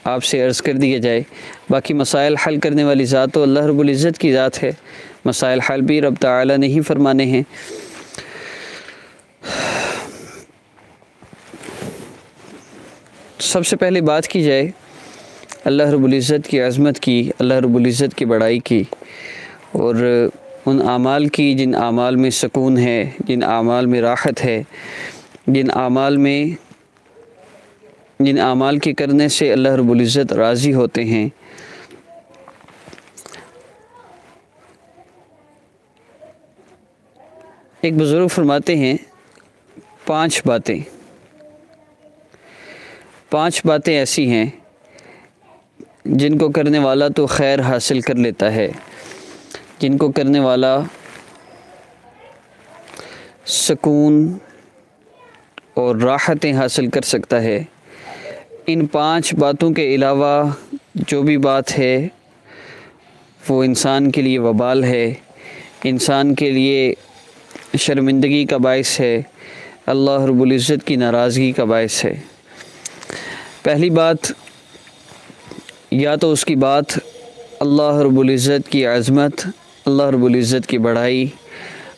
आपसे अर्ज़ कर दिया जाए। बाकी मसाइल हल करने वाली ज़ात तो अल्लाह रब्बुल इज़्ज़त की ज़ात है, मसाइल हल भी रब ताला ने ही फरमाने हैं। सबसे पहले बात की जाए अल्लाह रब्बुल इज़्ज़त की अज़मत की, अल्लाह रब्बुल इज़्ज़त की बड़ाई की और उन आमाल की जिन आमाल में सुकून है, जिन आमाल में राहत है, जिन आमाल के करने से अल्लाह रब्बुल इज़्ज़त राज़ी होते हैं। एक बुज़ुर्ग फरमाते हैं पांच बातें ऐसी हैं जिनको करने वाला तो खैर हासिल कर लेता है, जिनको करने वाला सुकून और राहतें हासिल कर सकता है। इन पांच बातों के अलावा जो भी बात है वो इंसान के लिए वबाल है, इंसान के लिए शर्मिंदगी का बाइस है, अल्लाह रब्बुल इज़्ज़त की नाराज़गी का बाइस है। पहली बात, या तो उसकी बात अल्लाह रब्बुल इज़्ज़त की अज़मत, अल्लाह रब्बुल इज़्ज़त की बढ़ाई,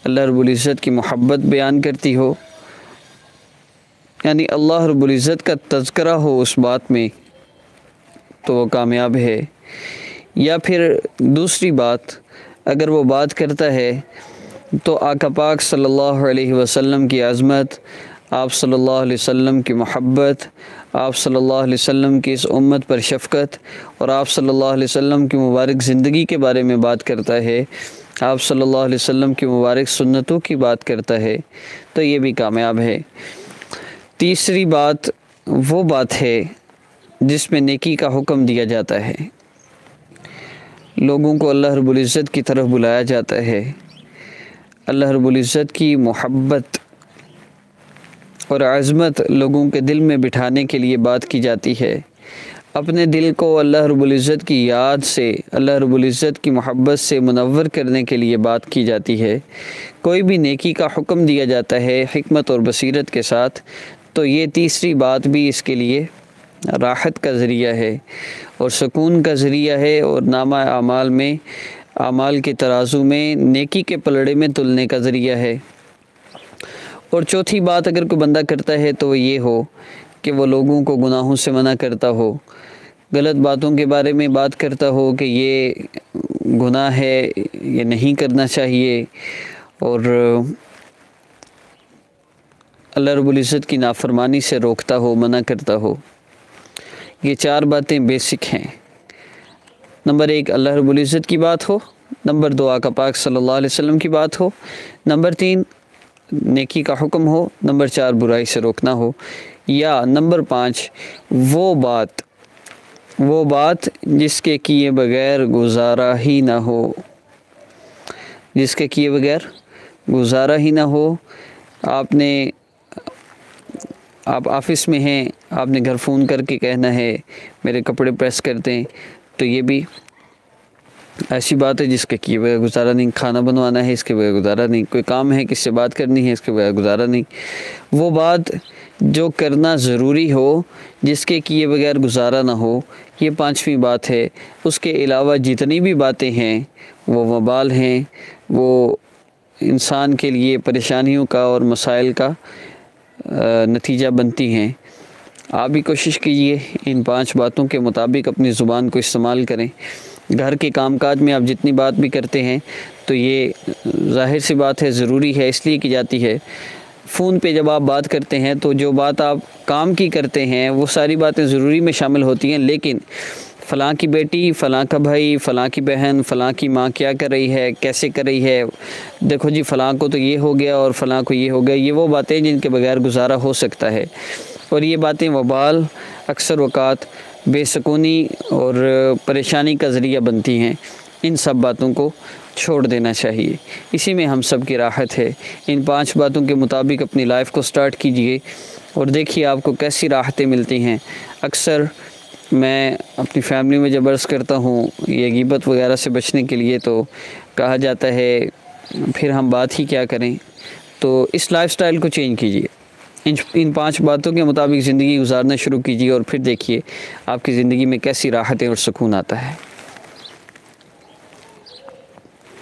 अल्लाह रब्बुल इज़्ज़त की मोहब्बत बयान करती हो, यानी अल्लाह रब्बुल इज़्ज़त का तज़किरा हो उस बात में, तो वो कामयाब है। या फिर दूसरी बात, अगर वो बात करता है तो आका पाक सल्लल्लाहु अलैहि वसल्लम की अज़मत, आप सल्लल्लाहु अलैहि वसल्लम की मोहब्बत, आप सल्लल्लाहु अलैहि वसल्लम की इस उम्मत पर शफ़क़त और आप सल्लल्लाहु अलैहि वसल्लम की मुबारक ज़िंदगी के बारे में बात करता है, आप सल्लल्लाहु अलैहि वसल्लम की मुबारक सुन्नतों की बात करता है, तो ये भी कामयाब है। तीसरी बात वो बात है जिसमें नेकी का हुक्म दिया जाता है, लोगों को अल्लाह रब्बुल इज़्ज़त की तरफ बुलाया जाता है, अल्लाह रब्बुल इज़्ज़त की मोहब्बत और अज़मत लोगों के दिल में बिठाने के लिए बात की जाती है। अपने दिल को अल्लाह रब्बुल इज़्ज़त की याद से, अल्लाह रब्बुल इज़्ज़त की मोहब्बत से मुनव्वर करने के लिए बात की जाती है। कोई भी नेकी का हुक्म दिया जाता है हिकमत और बसीरत के साथ, तो ये तीसरी बात भी इसके लिए राहत का ज़रिया है और सुकून का ज़रिया है और नामा आमाल में, आमाल के तराजू में नेकी के पलड़े में तुलने का ज़रिया है। और चौथी बात अगर कोई बंदा करता है तो वो ये हो कि वो लोगों को गुनाहों से मना करता हो, गलत बातों के बारे में बात करता हो कि ये गुनाह है, ये नहीं करना चाहिए, और अल्लाह रब्बुल इज़्ज़त की नाफरमानी से रोकता हो, मना करता हो। ये चार बातें बेसिक हैं। नंबर एक अल्लाह रब्बुल इज़्ज़त की बात हो, नंबर दो आका पाक सल्लल्लाहु अलैहि वसल्लम की बात हो, नंबर तीन नेकी का हुक्म हो, नंबर चार बुराई से रोकना हो, या नंबर पाँच वो बात जिसके किए बगैर गुजारा ही ना हो, जिसके किए बगैर गुजारा ही ना हो। आप ऑफ़िस में हैं, आपने घर फ़ोन करके कहना है मेरे कपड़े प्रेस कर दें, तो ये भी ऐसी बात है जिसके किए बगैर गुजारा नहीं। खाना बनवाना है, इसके बगैर गुजारा नहीं। कोई काम है, किससे बात करनी है, इसके बगैर गुजारा नहीं। वो बात जो करना ज़रूरी हो, जिसके किए बगैर गुजारा ना हो, ये पांचवी बात है। उसके अलावा जितनी भी बातें हैं वो वबाल हैं, वो इंसान के लिए परेशानियों का और मसाइल का नतीजा बनती हैं। आप भी कोशिश कीजिए इन पांच बातों के मुताबिक अपनी ज़ुबान को इस्तेमाल करें। घर के कामकाज में आप जितनी बात भी करते हैं तो ये ज़ाहिर सी बात है ज़रूरी है, इसलिए की जाती है। फ़ोन पे जब आप बात करते हैं तो जो बात आप काम की करते हैं वो सारी बातें ज़रूरी में शामिल होती हैं, लेकिन फ़लाँ की बेटी, फ़लाँ का भाई, फ़लाँ की बहन, फ़लाँ की माँ क्या कर रही है, कैसे कर रही है, देखो जी फ़लाँ को तो ये हो गया और फ़लाँ को ये हो गया, ये वो बातें जिनके बगैर गुजारा हो सकता है। और ये बातें वबाल, अक्सर वक़ात बेसुकूनी और परेशानी का ज़रिया बनती हैं। इन सब बातों को छोड़ देना चाहिए, इसी में हम सब की राहत है। इन पांच बातों के मुताबिक अपनी लाइफ को स्टार्ट कीजिए और देखिए आपको कैसी राहतें मिलती हैं। अक्सर मैं अपनी फैमिली में जब अर्ज़ करता हूँ ये ग़ीबत वगैरह से बचने के लिए, तो कहा जाता है फिर हम बात ही क्या करें। तो इस लाइफ़स्टाइल को चेंज कीजिए, इन 5 बातों के मुताबिक ज़िंदगी गुजारना शुरू कीजिए और फिर देखिए आपकी ज़िंदगी में कैसी राहतें और सुकून आता है।